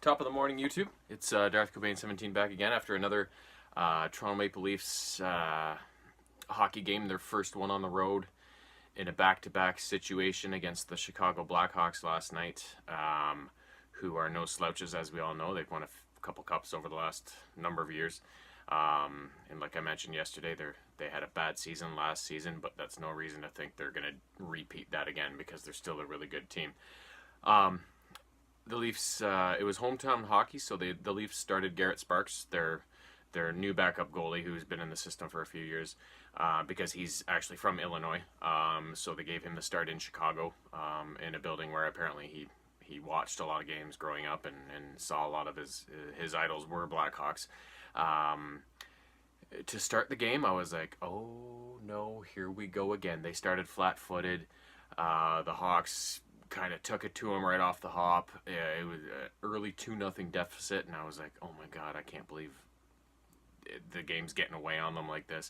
Top of the morning, YouTube. It's Darth Cobain 17 back again after another Toronto Maple Leafs hockey game, their first one on the road in a back-to-back situation against the Chicago Blackhawks last night, who are no slouches, as we all know. They've won a couple cups over the last number of years. And like I mentioned yesterday, they had a bad season last season, but that's no reason to think they're going to repeat that again because they're still a really good team. The Leafs, it was hometown hockey, so the Leafs started Garrett Sparks, their new backup goalie, who's been in the system for a few years, because he's actually from Illinois. So they gave him the start in Chicago, in a building where apparently he watched a lot of games growing up and saw a lot of his idols were Blackhawks. To start the game, I was like, oh no, here we go again. They started flat-footed. The Hawks kind of took it to him right off the hop. It was an early 2-0 deficit, and I was like, oh my god, I can't believe the game's getting away on them like this.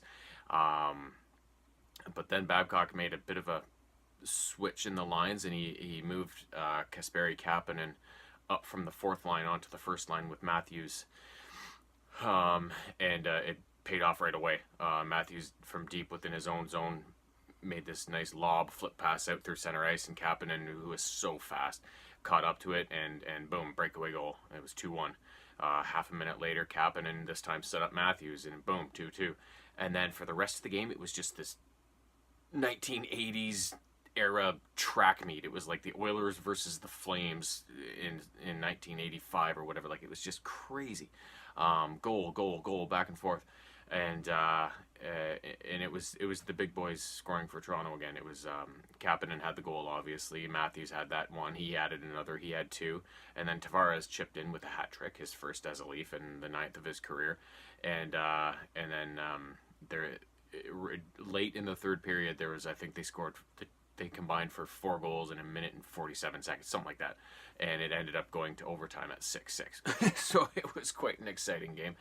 But then Babcock made a bit of a switch in the lines, and he moved Kasperi Kapanen up from the fourth line onto the first line with Matthews, and it paid off right away. Matthews, from deep within his own zone, made this nice lob flip pass out through center ice, and Kapanen, who was so fast, caught up to it, and boom, breakaway goal. It was 2-1. Half a minute later, Kapanen this time set up Matthews, and boom, 2-2. And then for the rest of the game, it was just this 1980s era track meet. It was like the Oilers versus the Flames in 1985 or whatever. Like, it was just crazy. Goal, back and forth. And it was the big boys scoring for Toronto again. It was Kapanen had the goal, obviously. Matthews had that one. He added another. He had two. And then Tavares chipped in with a hat trick, his first as a Leaf and the 9th of his career. And then late in the third period, there was, I think they combined for 4 goals in a minute and 47 seconds, something like that. And it ended up going to overtime at 6-6. So it was quite an exciting game.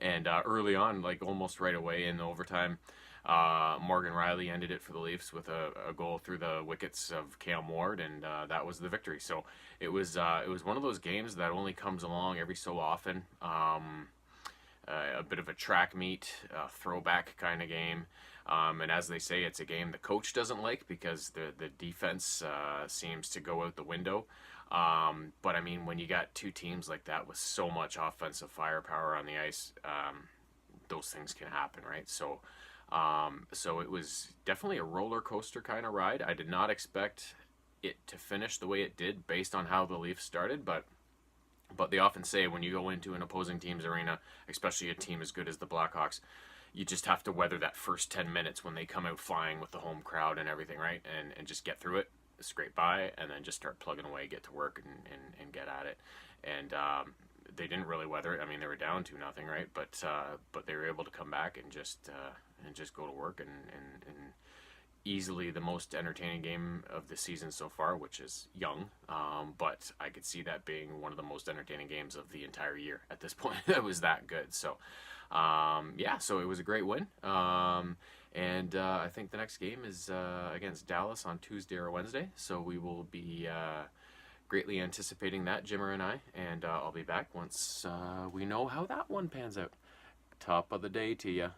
And early on, like almost right away in the overtime, Morgan Riley ended it for the Leafs with a goal through the wickets of Cale Ward, and that was the victory. So it was one of those games that only comes along every so often. A bit of a track meet, throwback kind of game. And as they say, it's a game the coach doesn't like because the defense seems to go out the window. But I mean, when you got two teams like that with so much offensive firepower on the ice, those things can happen, right? So it was definitely a roller coaster kind of ride. I did not expect it to finish the way it did based on how the Leafs started, but they often say when you go into an opposing team's arena, especially a team as good as the Blackhawks, you just have to weather that first 10 minutes when they come out flying with the home crowd and everything, right? And just get through it, scrape by, and then just start plugging away, get to work, and get at it. And they didn't really weather it. I mean, they were down 2-0, right? But they were able to come back and just go to work and easily the most entertaining game of the season so far, which is young, but I could see that being one of the most entertaining games of the entire year at this point. It was that good. So so it was a great win, and I think the next game is against Dallas on Tuesday or Wednesday, so we will be greatly anticipating that, Jimmer and I, and I'll be back once we know how that one pans out. Top of the day to ya.